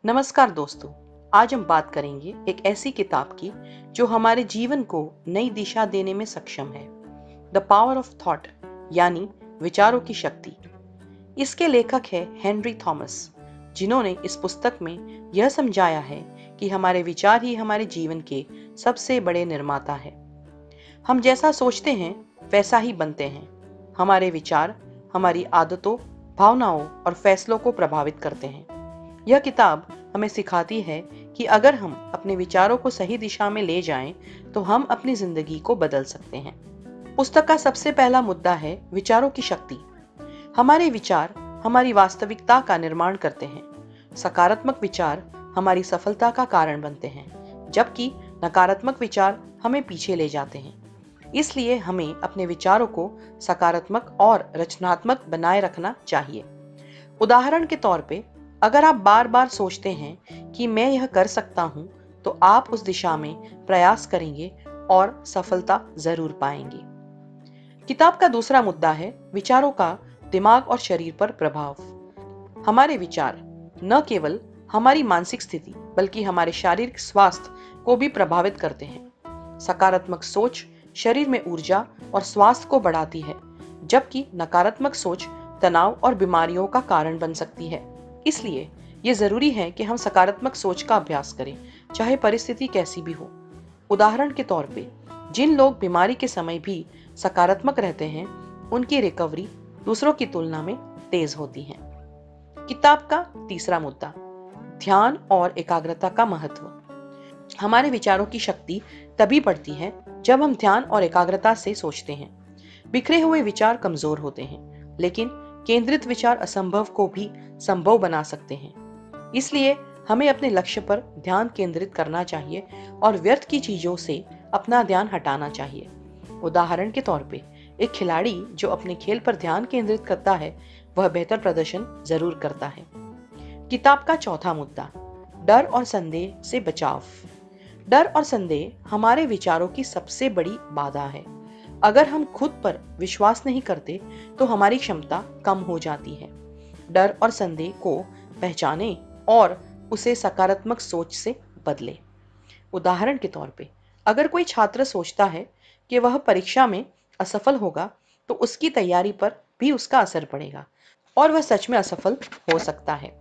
नमस्कार दोस्तों। आज हम बात करेंगे एक ऐसी किताब की जो हमारे जीवन को नई दिशा देने में सक्षम है। द पावर ऑफ थॉट यानी विचारों की शक्ति। इसके लेखक है हेनरी थॉमस, जिन्होंने इस पुस्तक में यह समझाया है कि हमारे विचार ही हमारे जीवन के सबसे बड़े निर्माता है। हम जैसा सोचते हैं वैसा ही बनते हैं। हमारे विचार हमारी आदतों, भावनाओं और फैसलों को प्रभावित करते हैं। यह किताब हमें सिखाती है कि अगर हम अपने विचारों को सही दिशा में ले जाएं, तो हम अपनी जिंदगी को बदल सकते हैं। पुस्तक का सबसे पहला मुद्दा है विचारों की शक्ति। हमारे विचार हमारी वास्तविकता का निर्माण करते हैं। सकारात्मक विचार हमारी सफलता का कारण बनते हैं, जबकि नकारात्मक विचार हमें पीछे ले जाते हैं। इसलिए हमें अपने विचारों को सकारात्मक और रचनात्मक बनाए रखना चाहिए। उदाहरण के तौर पे, अगर आप बार बार सोचते हैं कि मैं यह कर सकता हूं, तो आप उस दिशा में प्रयास करेंगे और सफलता जरूर पाएंगे। किताब का दूसरा मुद्दा है विचारों का दिमाग और शरीर पर प्रभाव। हमारे विचार न केवल हमारी मानसिक स्थिति बल्कि हमारे शारीरिक स्वास्थ्य को भी प्रभावित करते हैं। सकारात्मक सोच शरीर में ऊर्जा और स्वास्थ्य को बढ़ाती है, जबकि नकारात्मक सोच तनाव और बीमारियों का कारण बन सकती है। इसलिए ये जरूरी है कि हम सकारात्मक सोच का अभ्यास करें, चाहे परिस्थिति कैसी भी हो। उदाहरण के तौर पे, जिन लोग बीमारी के समय भी सकारात्मक रहते हैं, उनकी रिकवरी दूसरों की तुलना में तेज होती है। किताब का तीसरा मुद्दा, ध्यान और एकाग्रता का महत्व। हमारे विचारों की शक्ति तभी बढ़ती है जब हम ध्यान और एकाग्रता से सोचते हैं। बिखरे हुए विचार कमजोर होते हैं, लेकिन केंद्रित विचार असंभव को भी संभव बना सकते हैं। इसलिए हमें अपने लक्ष्य पर ध्यान केंद्रित करना चाहिए और व्यर्थ की चीजों से अपना ध्यान हटाना चाहिए। उदाहरण के तौर पे, एक खिलाड़ी जो अपने खेल पर ध्यान केंद्रित करता है, वह बेहतर प्रदर्शन जरूर करता है। किताब का चौथा मुद्दा, डर और संदेह से बचाव। डर और संदेह हमारे विचारों की सबसे बड़ी बाधा है। अगर हम खुद पर विश्वास नहीं करते, तो हमारी क्षमता कम हो जाती है। डर और संदेह को पहचानें और उसे सकारात्मक सोच से बदलें। उदाहरण के तौर पे, अगर कोई छात्र सोचता है कि वह परीक्षा में असफल होगा, तो उसकी तैयारी पर भी उसका असर पड़ेगा और वह सच में असफल हो सकता है।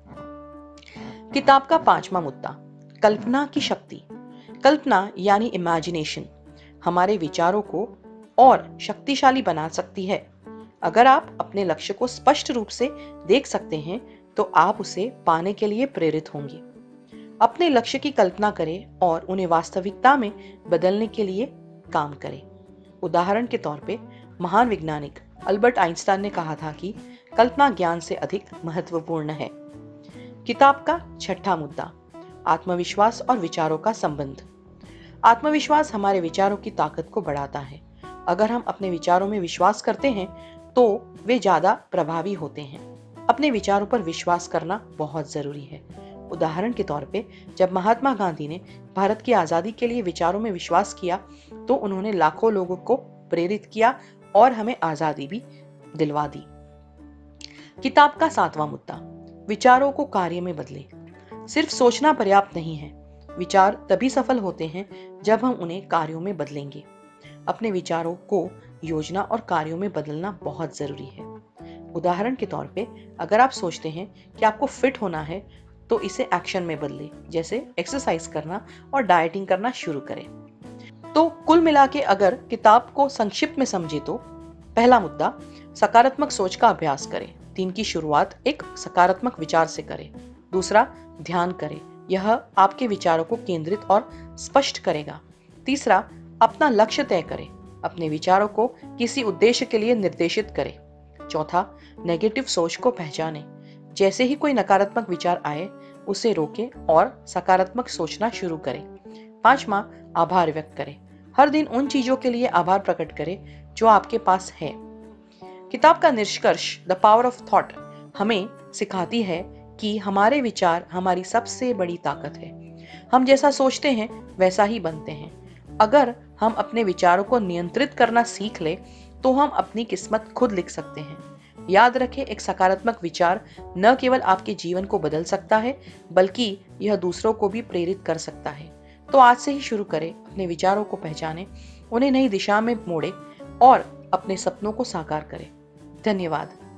किताब का पांचवा मुद्दा, कल्पना की शक्ति। कल्पना यानी इमेजिनेशन हमारे विचारों को और शक्तिशाली बना सकती है। अगर आप अपने लक्ष्य को स्पष्ट रूप से देख सकते हैं, तो आप उसे पाने के लिए प्रेरित होंगे। अपने लक्ष्य की कल्पना करें और उन्हें वास्तविकता में बदलने के लिए काम करें। उदाहरण के तौर पे, महान वैज्ञानिक अल्बर्ट आइंस्टाइन ने कहा था कि कल्पना ज्ञान से अधिक महत्वपूर्ण है। किताब का छठा मुद्दा, आत्मविश्वास और विचारों का संबंध। आत्मविश्वास हमारे विचारों की ताकत को बढ़ाता है। अगर हम अपने विचारों में विश्वास करते हैं, तो वे ज्यादा प्रभावी होते हैं। अपने विचारों पर विश्वास करना बहुत जरूरी है। उदाहरण के तौर पे, जब महात्मा गांधी ने भारत की आजादी के लिए विचारों में विश्वास किया, तो उन्होंने लाखों लोगों को प्रेरित किया और हमें आजादी भी दिलवा दी। किताब का सातवां मुद्दा, विचारों को कार्य में बदले। सिर्फ सोचना पर्याप्त नहीं है। विचार तभी सफल होते हैं जब हम उन्हें कार्यों में बदलेंगे। अपने विचारों को योजना और कार्यों में बदलना बहुत जरूरी है। उदाहरण के तौर पे, अगर आप सोचते हैं कि आपको फिट होना है, तो इसे एक्शन में बदलें, जैसे एक्सरसाइज करना और डाइटिंग करना शुरू करें। तो कुल मिला के अगर किताब को संक्षिप्त में समझे, तो पहला मुद्दा, सकारात्मक सोच का अभ्यास करें। दिन की शुरुआत एक सकारात्मक विचार से करें। दूसरा, ध्यान करें। यह आपके विचारों को केंद्रित और स्पष्ट करेगा। तीसरा, अपना लक्ष्य तय करें। अपने विचारों को किसी उद्देश्य के लिए निर्देशित करें। चौथा, नेगेटिव सोच को पहचानें। जैसे ही कोई नकारात्मक विचार आए, उसे रोकें और सकारात्मक सोचना शुरू करें। पांचवा, आभार व्यक्त करें। हर दिन उन चीजों के लिए आभार प्रकट करें जो आपके पास है। किताब का निष्कर्ष, द पावर ऑफ थॉट, हमें सिखाती है कि हमारे विचार हमारी सबसे बड़ी ताकत है। हम जैसा सोचते हैं वैसा ही बनते हैं। अगर हम अपने विचारों को नियंत्रित करना सीख ले, तो हम अपनी किस्मत खुद लिख सकते हैं। याद रखें, एक सकारात्मक विचार न केवल आपके जीवन को बदल सकता है, बल्कि यह दूसरों को भी प्रेरित कर सकता है। तो आज से ही शुरू करें, अपने विचारों को पहचानें, उन्हें नई दिशा में मोड़ें और अपने सपनों को साकार करें। धन्यवाद।